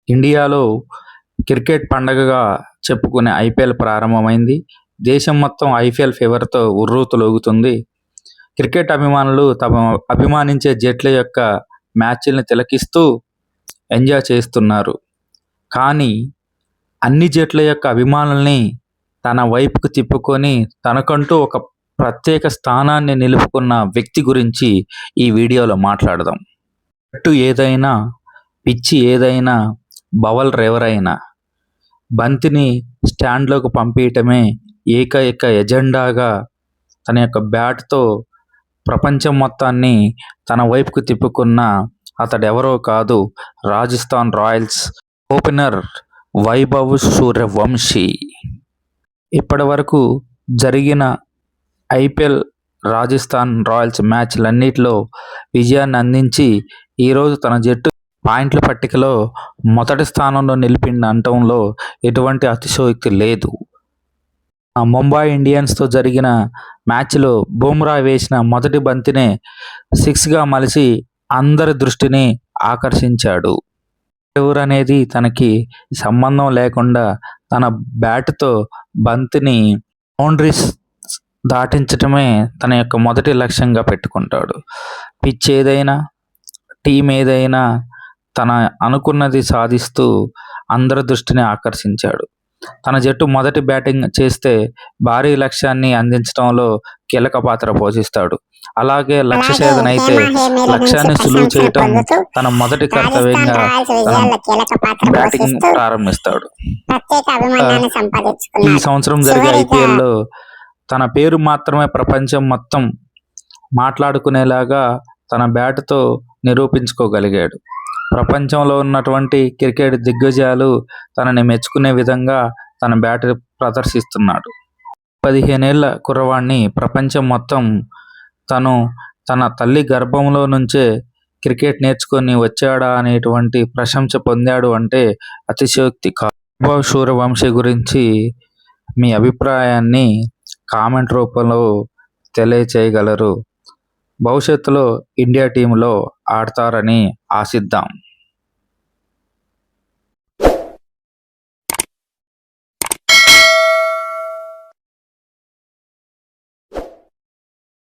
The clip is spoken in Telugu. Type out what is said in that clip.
ఇండియాలో క్రికెట్ పండగగా చెప్పుకునే ఐపీఎల్ ప్రారంభమైంది. దేశం మొత్తం ఐపీఎల్ ఫీవర్‌తో ఉర్రూతలూగుతుంది. క్రికెట్ అభిమానులు తమ అభిమానించే జట్ల యొక్క మ్యాచ్‌ల్ని తిలకిస్తూ ఎంజాయ్ చేస్తున్నారు. కానీ అన్ని జట్ల యొక్క అభిమానుల్ని తన వైపుకు తిప్పుకొని తనకంటూ ఒక ప్రత్యేక స్థానాన్ని నిలుపుకున్న వ్యక్తి గురించి ఈ వీడియోలో మాట్లాడదాం. జట్టు ఏదైనా, పిచ్చి ఏదైనా, బౌలర్ ఎవరైనా బంతిని స్టాండ్లోకి పంపించటమే ఏకైక ఎజెండాగా తన యొక్క బ్యాట్తో ప్రపంచం మొత్తాన్ని తన వైపుకు తిప్పుకున్న అతడెవరో కాదు, రాజస్థాన్ రాయల్స్ ఓపెనర్ వైభవ్ సూర్యవంశీ. ఇప్పటి వరకు జరిగిన ఐపీఎల్ రాజస్థాన్ రాయల్స్ మ్యాచ్లన్నిటిలో విజయాన్ని అందించి ఈరోజు తన జట్టు పాయింట్ల పట్టికలో మొదటి స్థానంలో నిలిపిండటంలో ఎటువంటి అతిశయోక్తి లేదు. ముంబై ఇండియన్స్తో జరిగిన మ్యాచ్లో బుమ్రా వేసిన మొదటి బంతినే సిక్స్గా మలిచి అందరి దృష్టిని ఆకర్షించాడు. ఎవరనేది తనకి సంబంధం లేకుండా తన బ్యాట్తో బంతిని బౌండరీస్ దాటించటమే తన యొక్క మొదటి లక్ష్యంగా పెట్టుకుంటాడు. పిచ్ ఏదైనా, టీం ఏదైనా తన అనుకున్నది సాధిస్తూ అందరి దృష్టిని ఆకర్షించాడు. తన జట్టు మొదటి బ్యాటింగ్ చేస్తే భారీ లక్ష్యాన్ని అందించడంలో కీలక పాత్ర పోషిస్తాడు. అలాగే లక్ష్య ఛేదన అయితే లక్ష్యాన్ని సులువు చేయటం తన మొదటి కర్తవ్యంగా తన బ్యాటింగ్ ప్రారంభిస్తాడు. ఈ సంవత్సరం జరిగే ఐపీఎల్లో తన పేరు మాత్రమే ప్రపంచం మొత్తం మాట్లాడుకునేలాగా తన బ్యాట్తో నిరూపించుకోగలిగాడు. ప్రపంచంలో ఉన్నటువంటి క్రికెట్ దిగ్గజాలు తనని మెచ్చుకునే విధంగా తన బ్యాట్ ప్రదర్శిస్తున్నాడు. 15 ఏళ్ల కుర్రవాణ్ణి ప్రపంచం మొత్తం తన తల్లి గర్భంలో నుంచే క్రికెట్ నేర్చుకొని వచ్చాడా అనేటువంటి ప్రశంస పొందాడు అంటే అతిశయోక్తి కాదు. వైభవ్ సూర్యవంశీ గురించి మీ అభిప్రాయాన్ని కామెంట్ రూపంలో తెలియచేయగలరు. భవిష్యత్తులో ఇండియా టీంలో ఆడతారని ఆశిద్దాం.